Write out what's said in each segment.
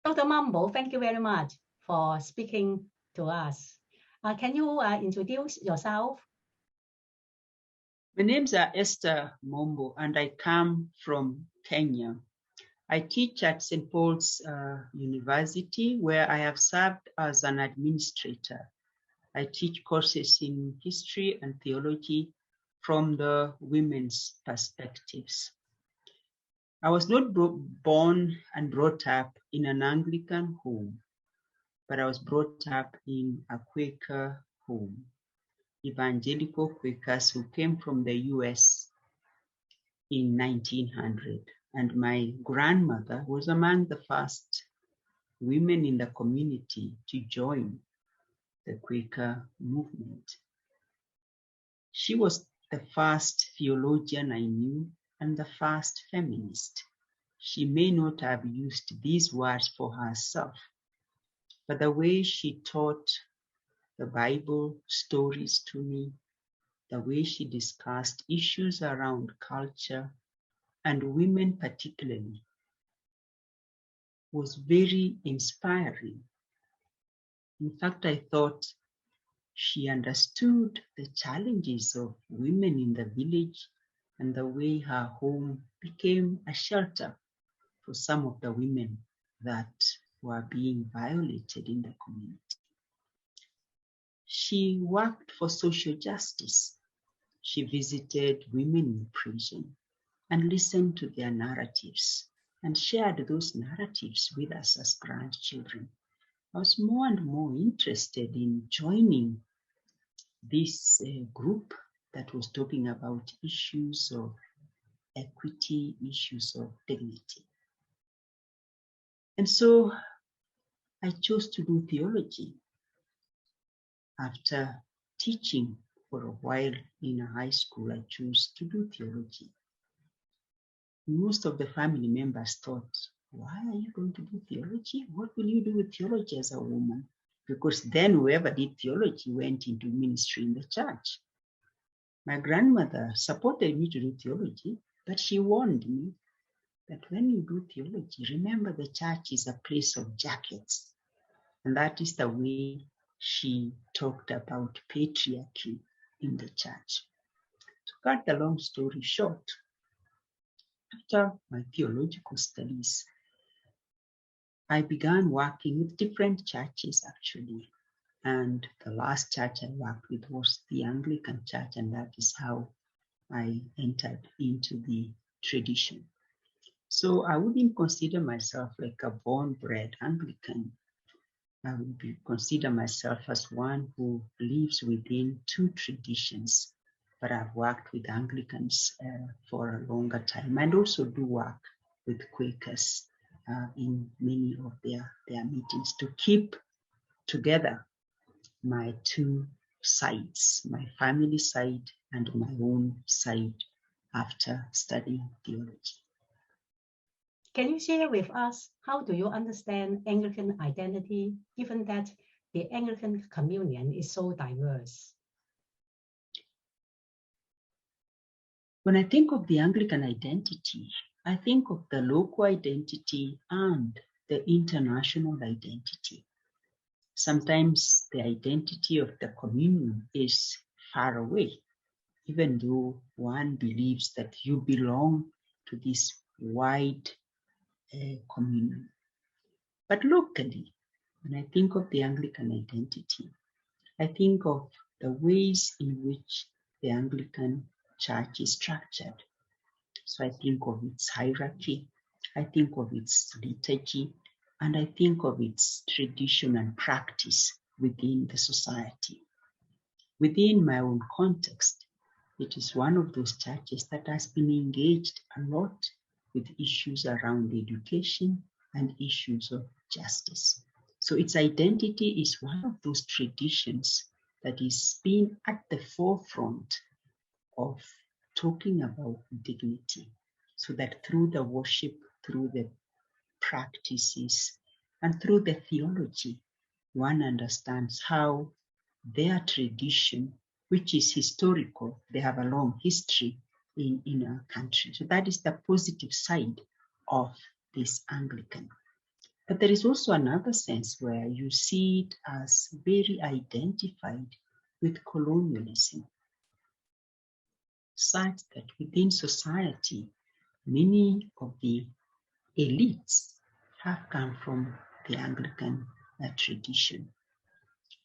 Dr. Mombo, thank you very much for speaking to us. Can you introduce yourself? My name's Esther Mombo, and I come from Kenya. I teach at St. Paul's University, where I have served as an administrator. I teach courses in history and theology from the women's perspectives. I was not born and brought up in an Anglican home, but I was brought up in a Quaker home, evangelical Quakers who came from the US in 1900. And my grandmother was among the first women in the community to join the Quaker movement. She was the first theologian I knew and the first feminist. She may not have used these words for herself, but the way she taught the Bible stories to me, the way she discussed issues around culture and women particularly, was very inspiring. In fact, I thought she understood the challenges of women in the village and the way her home became a shelter for some of the women that were being violated in the community. She worked for social justice. She visited women in prison and listened to their narratives and shared those narratives with us as grandchildren. I was more and more interested in joining this group that was talking about issues of equity, issues of dignity. And so I chose to do theology. After teaching for a while in a high school, I chose to do theology. Most of the family members thought, why are you going to do theology? What will you do with theology as a woman? Because then whoever did theology went into ministry in the church. My grandmother supported me to do theology, but she warned me that when you do theology, remember the church is a place of jackets. And that is the way she talked about patriarchy in the church. To cut the long story short, after my theological studies, I began working with different churches actually. And the last church I worked with was the Anglican Church, and that is how I entered into the tradition. So I wouldn't consider myself like a born-bred Anglican. I would consider myself as one who lives within two traditions, but I've worked with Anglicans for a longer time, and also do work with Quakers in many of their meetings to keep together my two sides, my family side and my own side after studying theology. Can you share with us how do you understand Anglican identity, given that the Anglican communion is so diverse? When I think of the Anglican identity, I think of the local identity and the international identity. Sometimes the identity of the communion is far away, even though one believes that you belong to this wide communion. But locally, when I think of the Anglican identity, I think of the ways in which the Anglican Church is structured. So I think of its hierarchy, I think of its liturgy, and I think of its tradition and practice within the society. Within my own context, it is one of those churches that has been engaged a lot with issues around education and issues of justice. So its identity is one of those traditions that is being at the forefront of talking about dignity, so that through the worship, through the practices, and through the theology, one understands how their tradition, which is historical, they have a long history in our country. So that is the positive side of this Anglican. But there is also another sense where you see it as very identified with colonialism, such that within society, many of the elites have come from the Anglican tradition.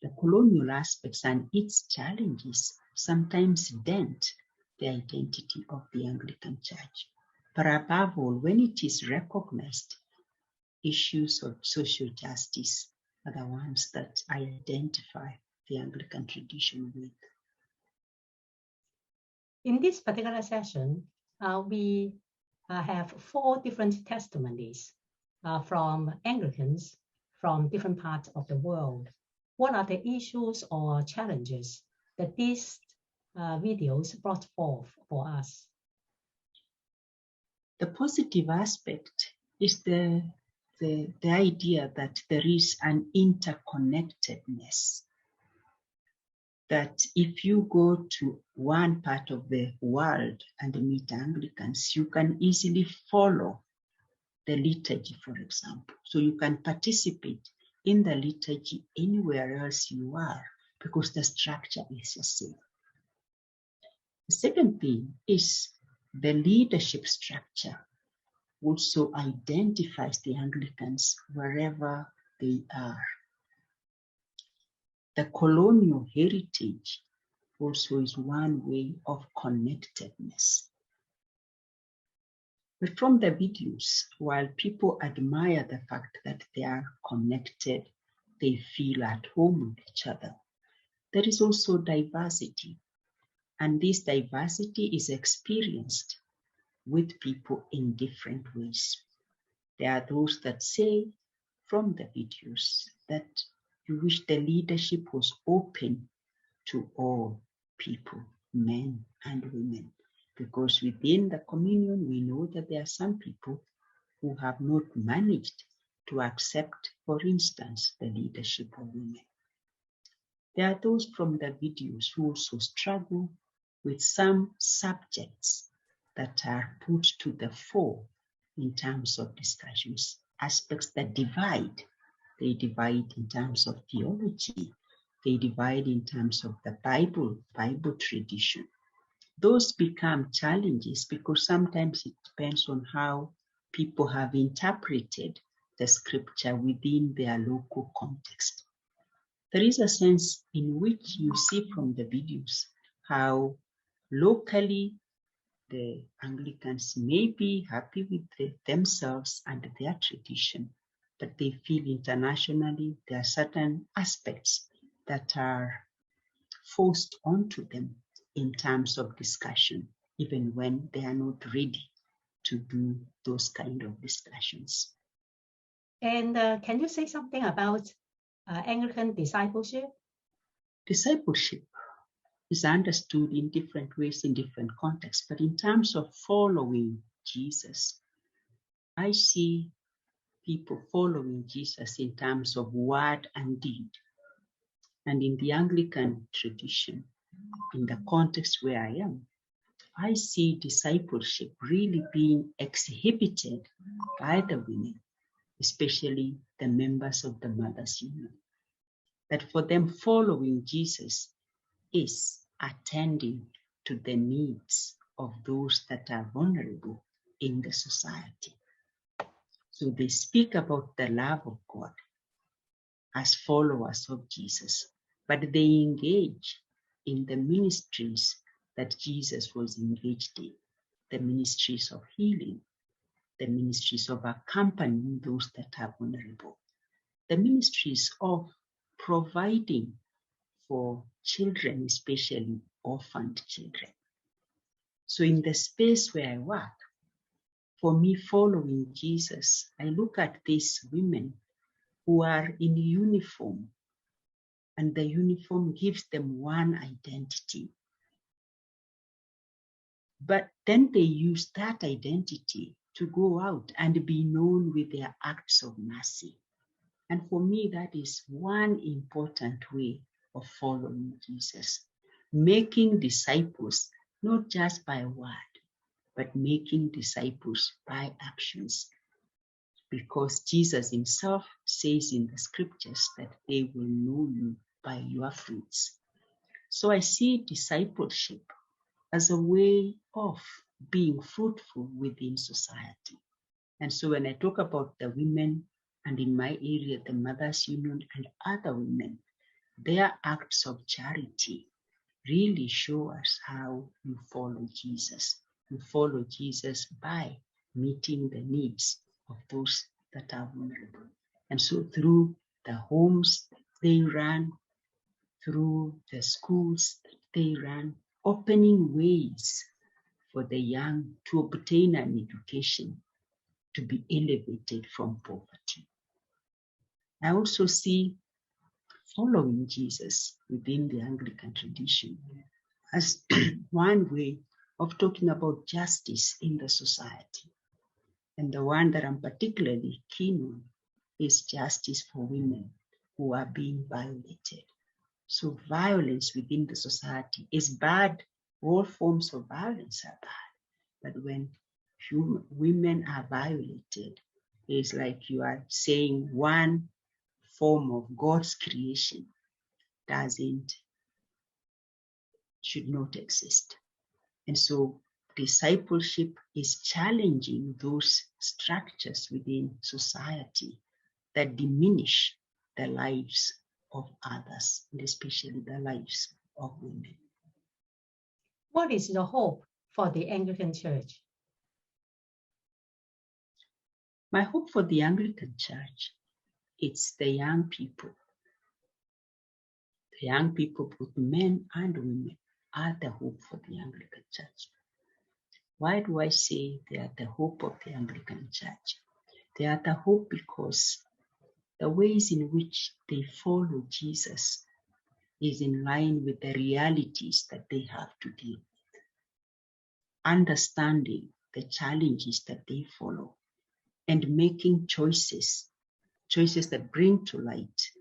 The colonial aspects and its challenges sometimes dent the identity of the Anglican Church. But above all, when it is recognized, issues of social justice are the ones that I identify the Anglican tradition with. In this particular session, we have 4 different testimonies from Anglicans from different parts of the world. What are the issues or challenges that these videos brought forth for us? The positive aspect is the idea that there is an interconnectedness, that if you go to one part of the world and meet Anglicans, you can easily follow the liturgy, for example. So you can participate in the liturgy anywhere else you are because the structure is the same. The second thing is the leadership structure also identifies the Anglicans wherever they are. The colonial heritage also is one way of connectedness. But from the videos, while people admire the fact that they are connected, they feel at home with each other, there is also diversity. And this diversity is experienced with people in different ways. There are those that say from the videos that you wish the leadership was open to all people, men and women, because within the communion we know that there are some people who have not managed to accept, for instance, the leadership of women. There are those from the videos who also struggle with some subjects that are put to the fore in terms of discussions, aspects that divide. They divide in terms of theology. They divide in terms of the Bible tradition. Those become challenges because sometimes it depends on how people have interpreted the scripture within their local context. There is a sense in which you see from the videos how locally the Anglicans may be happy with themselves and their tradition, but they feel internationally there are certain aspects that are forced onto them in terms of discussion, even when they are not ready to do those kind of discussions. And can you say something about Anglican discipleship? Discipleship is understood in different ways in different contexts, but in terms of following Jesus, I see people following Jesus in terms of word and deed. And in the Anglican tradition, in the context where I am, I see discipleship really being exhibited by the women, especially the members of the Mothers' Union. That for them, following Jesus is attending to the needs of those that are vulnerable in the society. So they speak about the love of God as followers of Jesus, but they engage in the ministries that Jesus was engaged in, the ministries of healing, the ministries of accompanying those that are vulnerable, the ministries of providing for children, especially orphaned children. So in the space where I work, for me following Jesus, I look at these women who are in uniform, and the uniform gives them one identity. But then they use that identity to go out and be known with their acts of mercy. And for me, that is one important way of following Jesus, making disciples, not just by word, but making disciples by actions. because Jesus himself says in the scriptures that they will know you by your fruits. So I see discipleship as a way of being fruitful within society. And so when I talk about the women, and in my area, the Mothers Union and other women, their acts of charity really show us how you follow Jesus. You follow Jesus by meeting the needs of those that are vulnerable. And so through the homes that they run, through the schools that they run, opening ways for the young to obtain an education, to be elevated from poverty. I also see following Jesus within the Anglican tradition as one way of talking about justice in the society. And the one that I'm particularly keen on is justice for women who are being violated. So violence within the society is bad. All forms of violence are bad. But when women are violated, it's like you are saying one form of God's creation should not exist. And so discipleship is challenging those structures within society that diminish the lives of others, and especially the lives of women. What is your hope for the Anglican Church? My hope for the Anglican Church, it's the young people. The young people, both men and women, are the hope for the Anglican Church. Why do I say they are the hope of the Anglican Church? They are the hope because the ways in which they follow Jesus is in line with the realities that they have to deal with. Understanding the challenges that they follow and making choices that bring to light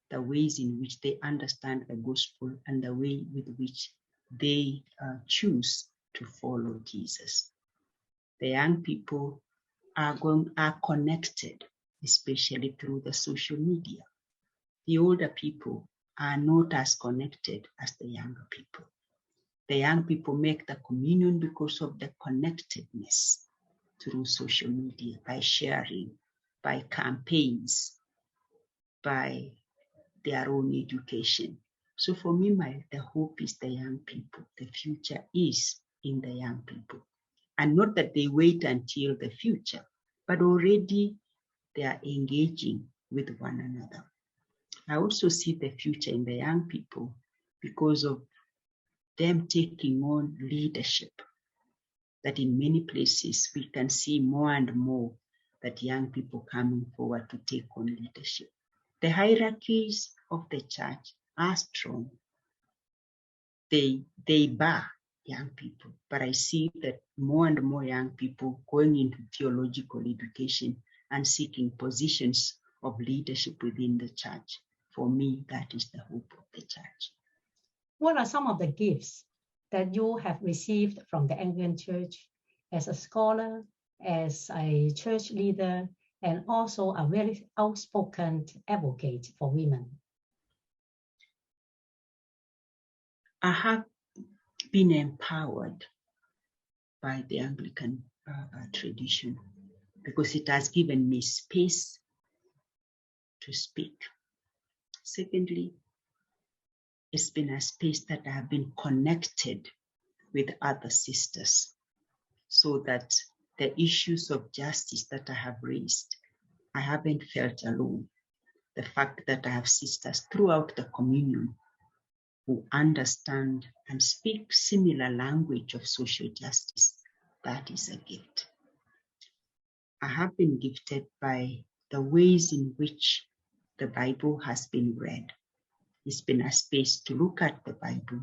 the ways in which they understand the gospel and the way with which they choose to follow Jesus. The young people are connected, especially through the social media. The older people are not as connected as the younger people. The young people make the communion because of the connectedness through social media, by sharing, by campaigns, by their own education. So for me, the hope is the young people. The future is in the young people. And not that they wait until the future, but already they are engaging with one another. I also see the future in the young people because of them taking on leadership. That in many places we can see more and more that young people coming forward to take on leadership. The hierarchies of the church are strong. They bar young people, but I see that more and more young people going into theological education and seeking positions of leadership within the church. For me, that is the hope of the church. What are some of the gifts that you have received from the Anglican Church as a scholar, as a church leader, and also a very outspoken advocate for women? I have been empowered by the Anglican tradition because it has given me space to speak. Secondly, it's been a space that I have been connected with other sisters so that the issues of justice that I have raised, I haven't felt alone. The fact that I have sisters throughout the communion who understand and speak similar language of social justice, that is a gift. I have been gifted by the ways in which the Bible has been read. It's been a space to look at the Bible,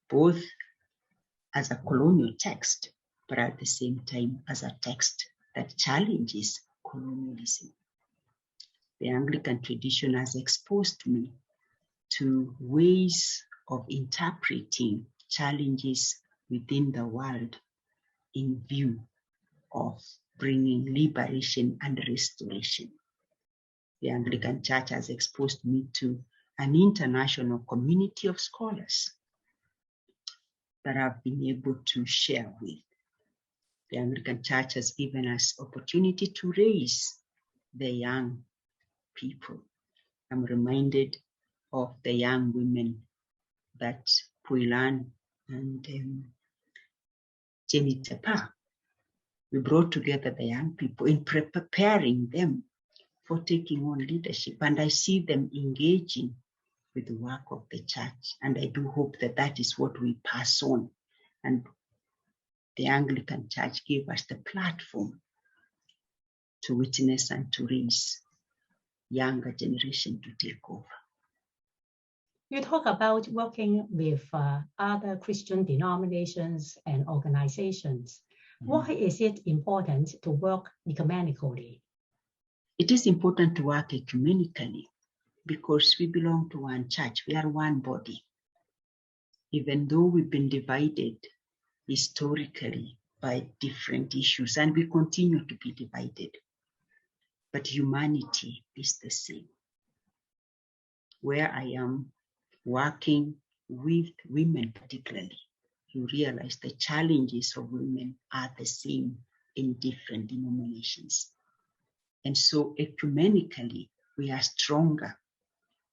both as a colonial text, but at the same time as a text that challenges colonialism. The Anglican tradition has exposed me to ways of interpreting challenges within the world in view of bringing liberation and restoration. The Anglican Church has exposed me to an international community of scholars that I've been able to share with. The Anglican Church has given us opportunity to raise the young people. I'm reminded of the young women that Puilan and Jenny Tepa. We brought together the young people in preparing them for taking on leadership, and I see them engaging with the work of the church, and I do hope that that is what we pass on. And the Anglican Church gave us the platform to witness and to raise younger generation to take over. You talk about working with other Christian denominations and organizations. Why is it important to work ecumenically? It is important to work ecumenically because we belong to one church. We are one body. Even though we've been divided historically by different issues, and we continue to be divided, but humanity is the same. Where I am working with women particularly, you realize the challenges of women are the same in different denominations. And so ecumenically, we are stronger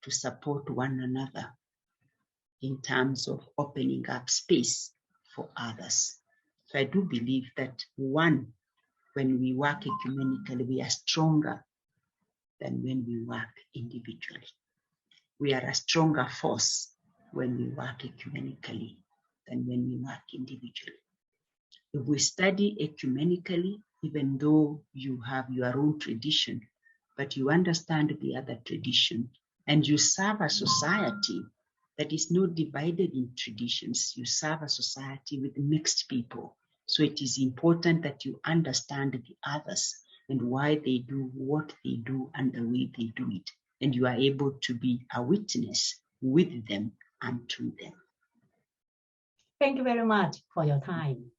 to support one another in terms of opening up space for others. So I do believe that when we work ecumenically, we are stronger than when we work individually. We are a stronger force when we work ecumenically than when we work individually. If we study ecumenically, even though you have your own tradition, but you understand the other tradition, and you serve a society that is not divided in traditions, you serve a society with mixed people. So it is important that you understand the others and why they do what they do and the way they do it. And you are able to be a witness with them and to them. Thank you very much for your time.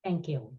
Thank you.